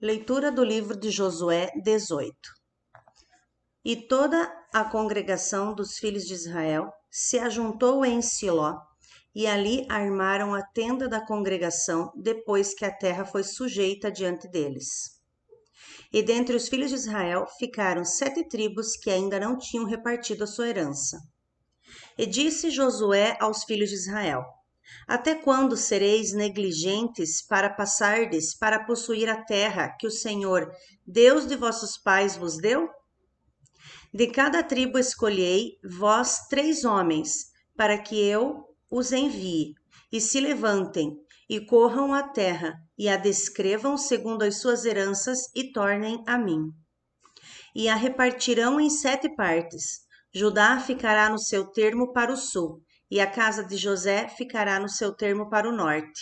Leitura do livro de Josué 18. E toda a congregação dos filhos de Israel se ajuntou em Siló, e ali armaram a tenda da congregação, depois que a terra foi sujeita diante deles. E dentre os filhos de Israel ficaram 7 tribos que ainda não tinham repartido a sua herança. E disse Josué aos filhos de Israel: Até quando sereis negligentes para passardes para possuir a terra que o Senhor, Deus de vossos pais, vos deu? De cada tribo escolhei vós 3 homens, para que eu os envie, e se levantem, e corram a terra, e a descrevam segundo as suas heranças, e tornem a mim. E a repartirão em 7 partes. Judá ficará no seu termo para o sul, e a casa de José ficará no seu termo para o norte.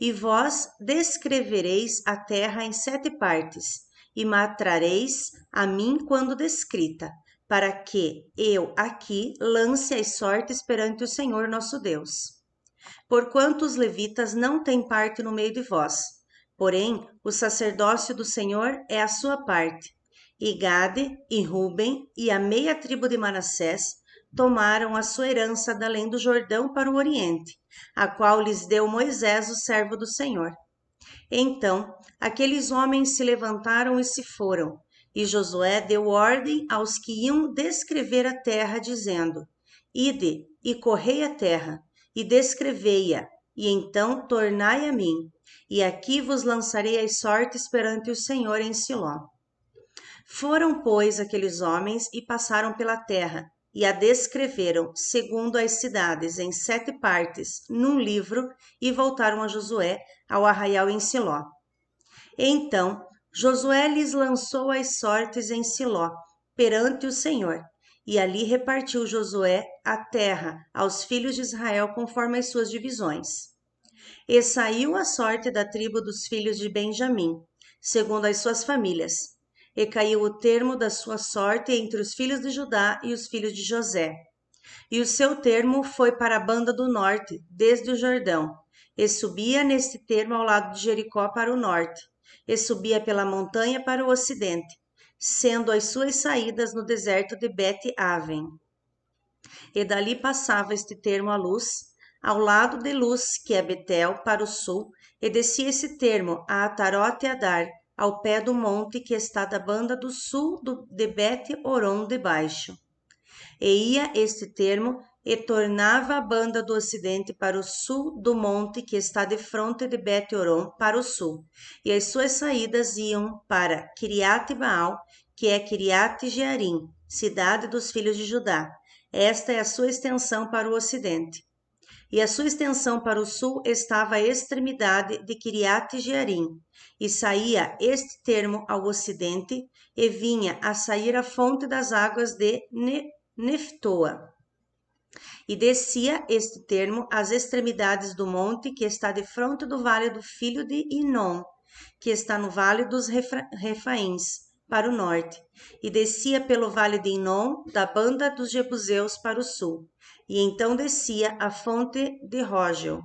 E vós descrevereis a terra em 7 partes, e matrareis a mim quando descrita, para que eu aqui lance as sortes perante o Senhor nosso Deus. Porquanto os levitas não têm parte no meio de vós, porém o sacerdócio do Senhor é a sua parte. E Gade, e Ruben, e a meia tribo de Manassés tomaram a sua herança da além do Jordão para o oriente, a qual lhes deu Moisés, o servo do Senhor. Então, aqueles homens se levantaram e se foram, e Josué deu ordem aos que iam descrever a terra, dizendo: Ide e correi a terra, e descrevei-a, e então tornai a mim, e aqui vos lançarei as sortes perante o Senhor em Siló. Foram, pois, aqueles homens e passaram pela terra, e a descreveram, segundo as cidades, em 7 partes, num livro, e voltaram a Josué, ao arraial em Siló. Então Josué lhes lançou as sortes em Siló, perante o Senhor, e ali repartiu Josué a terra aos filhos de Israel conforme as suas divisões. E saiu a sorte da tribo dos filhos de Benjamim, segundo as suas famílias, e caiu o termo da sua sorte entre os filhos de Judá e os filhos de José. E o seu termo foi para a banda do norte, desde o Jordão, e subia neste termo ao lado de Jericó para o norte, e subia pela montanha para o ocidente, sendo as suas saídas no deserto de Bet-Aven. E dali passava este termo a Luz, ao lado de Luz, que é Betel, para o sul, e descia esse termo a Atarote Adar, ao pé do monte que está da banda do sul de Bet-Oron de baixo. E ia este termo e tornava a banda do ocidente para o sul do monte que está de fronte de Bet-Oron para o sul, e as suas saídas iam para Kiriat-Baal, que é Kiriat-Jearim, cidade dos filhos de Judá. Esta é a sua extensão para o ocidente. E a sua extensão para o sul estava à extremidade de Kiriat-Jearim, e saía este termo ao ocidente, e vinha a sair a fonte das águas de Neftoa. E descia este termo às extremidades do monte que está de fronte do vale do filho de Inom, que está no vale dos Refaíns, para o norte, e descia pelo vale de Inom, da banda dos Jebuseus para o sul, e então descia a fonte de Rógel,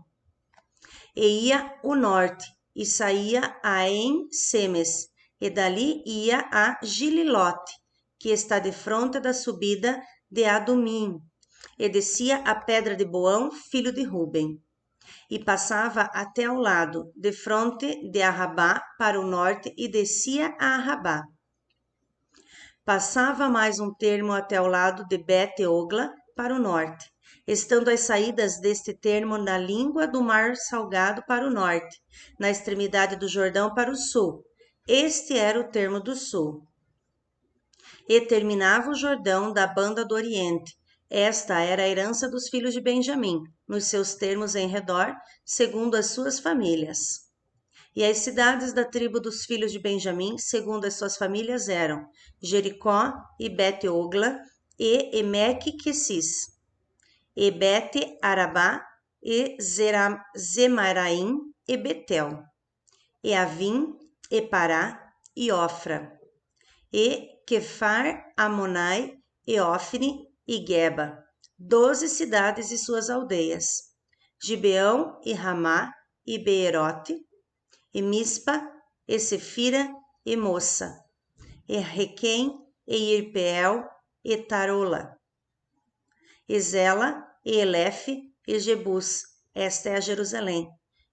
e ia o norte, e saía a En-Semes, e dali ia a Gililote, que está de fronte da subida de Adumim, e descia a pedra de Boão, filho de Ruben, e passava até ao lado, de fronte de Arrabá, para o norte, e descia a Arrabá. Passava mais um termo até ao lado de Bet-Ogla, para o norte, estando as saídas deste termo na língua do mar salgado para o norte, na extremidade do Jordão para o sul. Este era o termo do sul. E terminava o Jordão da banda do oriente. Esta era a herança dos filhos de Benjamim, nos seus termos em redor, segundo as suas famílias. E as cidades da tribo dos filhos de Benjamim, segundo as suas famílias, eram Jericó e Bet-Ogla, e Emeque-Quesis, e Bet-Arabá, e Zemaraim, e Betel, e Avim, e Pará, e Ofra, e Quefar, Amonai, e Ofne, e Geba, 12 cidades e suas aldeias, Gibeão, e Ramá, e Beerote, e Mispa, e Sefira, e Moça, e Requém, e Irpeel, e Tarola, e Zela, e Elefe, e Jebus, esta é a Jerusalém,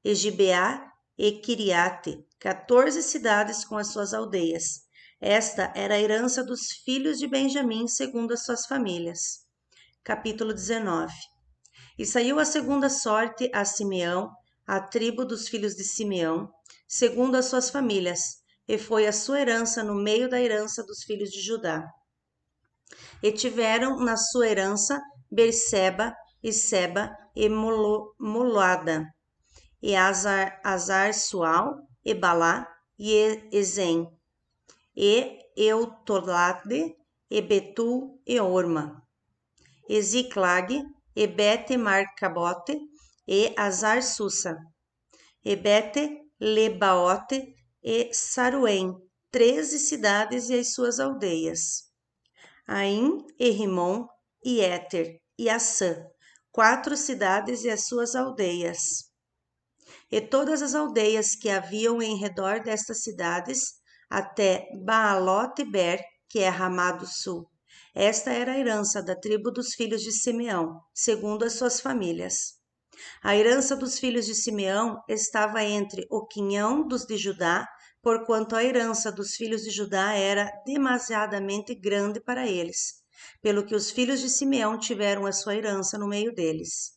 e Gibeá, e Quiriate, 14 cidades com as suas aldeias. Esta era a herança dos filhos de Benjamim, segundo as suas famílias. Capítulo 19. E saiu a segunda sorte a Simeão, a tribo dos filhos de Simeão, segundo as suas famílias, e foi a sua herança no meio da herança dos filhos de Judá. E tiveram na sua herança Berseba, e Seba, e Molada, e Azar-Sual, e Balá, e Ezem, e Eutolade, e Betul, e Orma, e Ziclag, e Bete-Marcabote, e Azar-Susa, e Bete-Lebaote, e Saruém, 13 cidades e as suas aldeias. Aim, e Rimon, e Éter, e Assã, 4 cidades e as suas aldeias. E todas as aldeias que haviam em redor destas cidades, até Baalote-Ber, que é Ramá do Sul. Esta era a herança da tribo dos filhos de Simeão, segundo as suas famílias. A herança dos filhos de Simeão estava entre o quinhão dos de Judá, porquanto a herança dos filhos de Judá era demasiadamente grande para eles, pelo que os filhos de Simeão tiveram a sua herança no meio deles.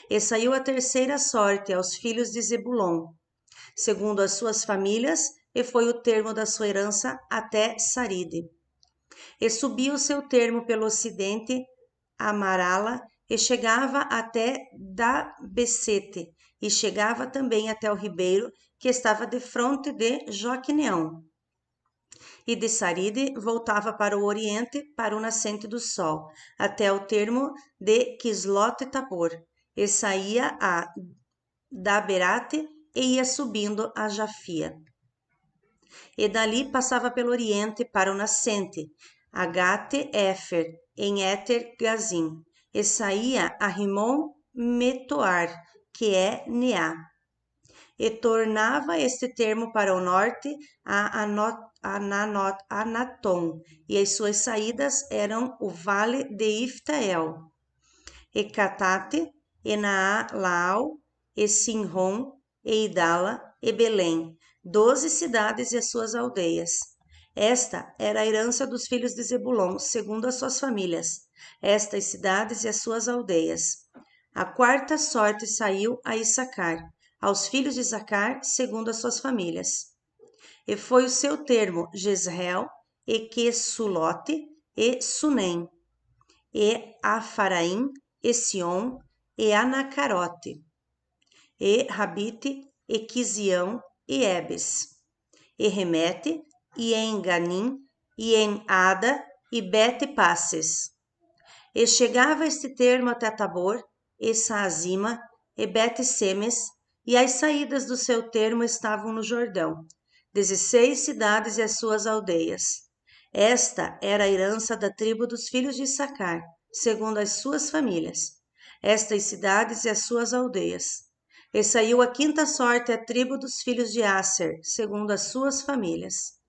E saiu a terceira sorte aos filhos de Zebulon, segundo as suas famílias, e foi o termo da sua herança até Saride. E subia o seu termo pelo ocidente a Marala, e chegava até Dabesete, e chegava também até o ribeiro, que estava defronte de Joquineão. E de Saride voltava para o oriente, para o nascente do sol, até o termo de Quislote-Tabor, e saía a Daberate e ia subindo a Jafia. E dali passava pelo oriente para o nascente, a Gate-Éfer, em Éter-Gazim, e saía a Rimon-Metoar, que é Neá. E tornava este termo para o norte a Anatom, e as suas saídas eram o vale de Iftael, e Catate, e Naalaal, e Sinrom, e Idala, e Belém, 12 cidades e as suas aldeias. Esta era a herança dos filhos de Zebulon, segundo as suas famílias, estas cidades e as suas aldeias. A quarta sorte saiu a Issacar, aos filhos de Issacar, segundo as suas famílias. E foi o seu termo Jezreel, e Quesulote, e Sunem, e Afaraim, e Sion, e Anacarote, e Rabite, e Quisião, e Ebes, e Remete, e em Ganim, e em Ada, e Bete-Passes. E chegava este termo até Tabor, e Saazima, e Bete-Semes, e as saídas do seu termo estavam no Jordão, 16 cidades e as suas aldeias. Esta era a herança da tribo dos filhos de Issacar, segundo as suas famílias, estas cidades e as suas aldeias. E saiu a quinta sorte à tribo dos filhos de Asser, segundo as suas famílias.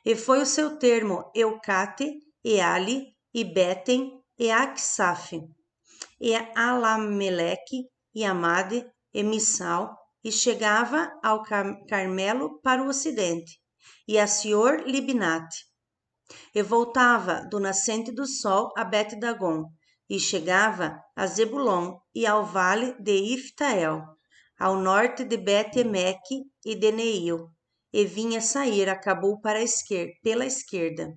E foi o seu termo Eucate, e Ali, e Betem, e Aksaf, e Alameleque, e Amade, e Missal, e chegava ao Carmelo para o ocidente, e a Sior Libnate, e voltava do nascente do sol a Bet-Dagon, e chegava a Zebulon e ao vale de Iftael, ao norte de Bet-Emeque e de Neil, e vinha sair a Cabul para pela esquerda,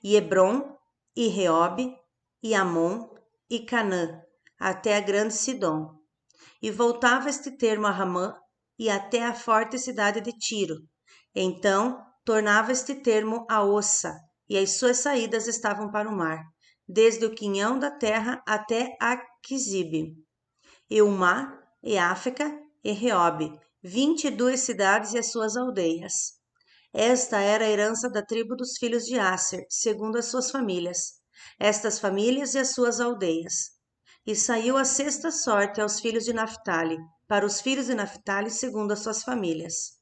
e Hebron, e Reobe, e Amon, e Canã, até a grande Sidom. E voltava este termo a Ramã, e até a forte cidade de Tiro. Então tornava este termo a Ossa, e as suas saídas estavam para o mar, desde o quinhão da terra até Aquisibe. E Umá, e Áfeca, e Reobe, 22 cidades e as suas aldeias. Esta era a herança da tribo dos filhos de Asser, segundo as suas famílias, estas famílias e as suas aldeias. E saiu a sexta sorte aos filhos de Naphtali, para os filhos de Naphtali, segundo as suas famílias.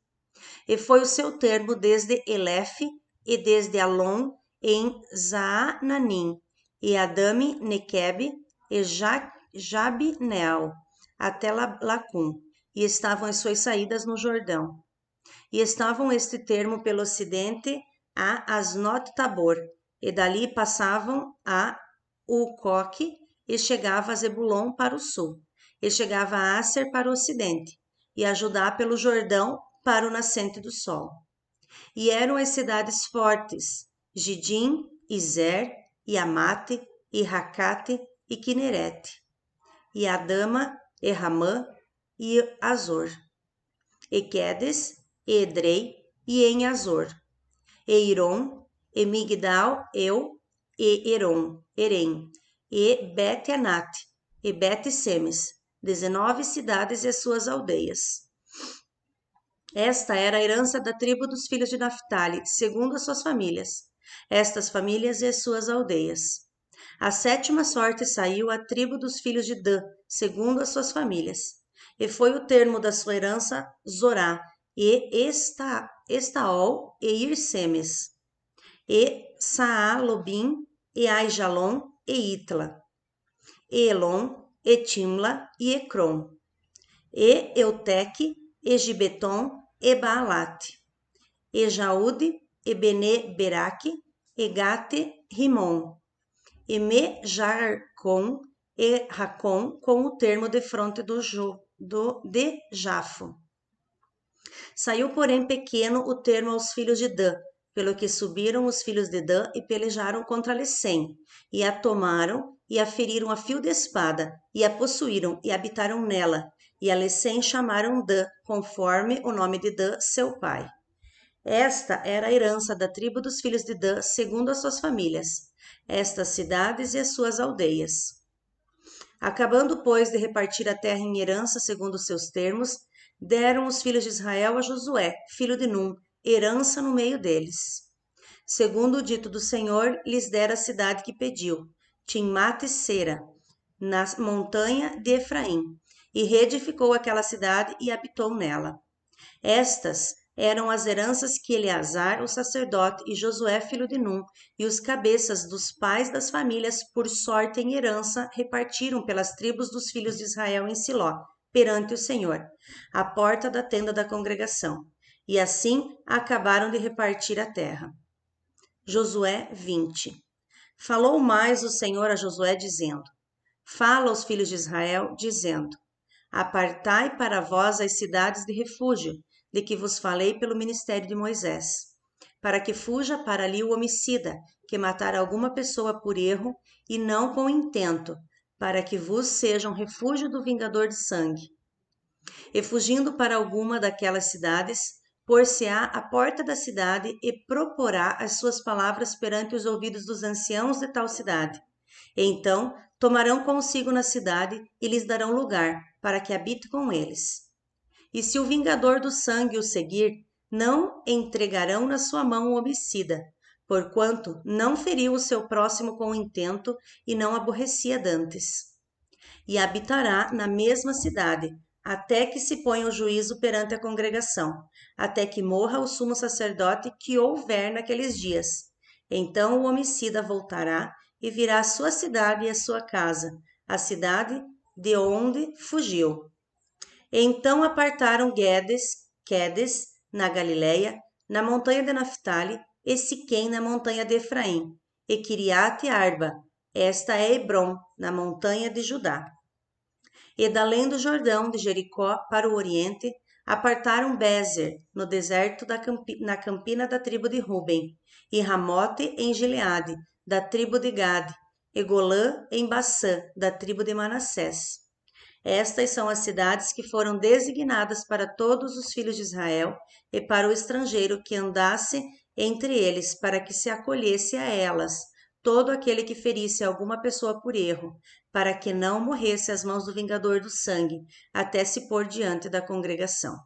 E foi o seu termo desde Elefe e desde Alon em Zaananim, e Adame, Nequebe e Jabneel, até Lacum, e estavam as suas saídas no Jordão. E estavam este termo pelo ocidente a Asnot Tabor, e dali passavam a Ucoque, e chegava a Zebulon para o sul, e chegava a Aser para o ocidente, e a Judá pelo Jordão para o nascente do sol. E eram as cidades fortes, Gidim, Izer, e Amate, e Racate, e Quinerete, e Adama, e Ramã, e Azor, e Quedes, e Edrei, e em Azor, e Irom, e Migdal, e Erem, e Bet-Anat, e Bet-Semes, 19 cidades e as suas aldeias. Esta era a herança da tribo dos filhos de Naphtali, segundo as suas famílias. Estas famílias e as suas aldeias. A 7ª sorte saiu à tribo dos filhos de Dan, segundo as suas famílias. E foi o termo da sua herança Zorá, e Estaol, e Irsemes, e Saalobim, e Aijalon, e Itla, e Elon, e Timla, e Ecrom, e Euteque, e Gibeton, e Baalate, e Jaude, e Bene-Beraque, e Gate-Rimon, e Me-Jarcon, e Racon, com o termo de fronte de Jafo. Saiu, porém, pequeno o termo aos filhos de Dan, pelo que subiram os filhos de Dan e pelejaram contra Lesem, e a tomaram, e a feriram a fio de espada, e a possuíram, e habitaram nela, e a Lesem chamaram Dan, conforme o nome de Dan, seu pai. Esta era a herança da tribo dos filhos de Dan, segundo as suas famílias, estas cidades e as suas aldeias. Acabando, pois, de repartir a terra em herança segundo os seus termos, deram os filhos de Israel a Josué, filho de Num, herança no meio deles. Segundo o dito do Senhor, lhes dera a cidade que pediu, Timmat-Sera, na montanha de Efraim, e reedificou aquela cidade e habitou nela. Estas eram as heranças que Eleazar, o sacerdote, e Josué, filho de Num, e os cabeças dos pais das famílias, por sorte em herança, repartiram pelas tribos dos filhos de Israel em Siló, perante o Senhor, à porta da tenda da congregação. E assim acabaram de repartir a terra. Josué 20. Falou mais o Senhor a Josué, dizendo: Fala aos filhos de Israel, dizendo: Apartai para vós as cidades de refúgio, de que vos falei pelo ministério de Moisés, para que fuja para ali o homicida, que matar alguma pessoa por erro, e não com intento, para que vos seja um refúgio do vingador de sangue. E fugindo para alguma daquelas cidades, pôr-se-á à porta da cidade e proporá as suas palavras perante os ouvidos dos anciãos de tal cidade. E então tomarão consigo na cidade e lhes darão lugar, para que habite com eles. E se o vingador do sangue o seguir, não entregarão na sua mão o homicida, porquanto não feriu o seu próximo com intento e não aborrecia dantes. E habitará na mesma cidade, até que se ponha o juízo perante a congregação, até que morra o sumo sacerdote que houver naqueles dias. Então o homicida voltará e virá à sua cidade e à sua casa, a cidade de onde fugiu. Então apartaram Quedes, na Galileia, na montanha de Naphtali, e Siquém, na montanha de Efraim, e Quiriate Arba, esta é Hebrom, na montanha de Judá. E da além do Jordão, de Jericó, para o oriente, apartaram Bezer, no deserto na campina da tribo de Ruben, e Ramote em Gileade, da tribo de Gade, e Golã em Bassã, da tribo de Manassés. Estas são as cidades que foram designadas para todos os filhos de Israel e para o estrangeiro que andasse entre eles, para que se acolhesse a elas todo aquele que ferisse alguma pessoa por erro, para que não morresse às mãos do vingador do sangue, até se pôr diante da congregação.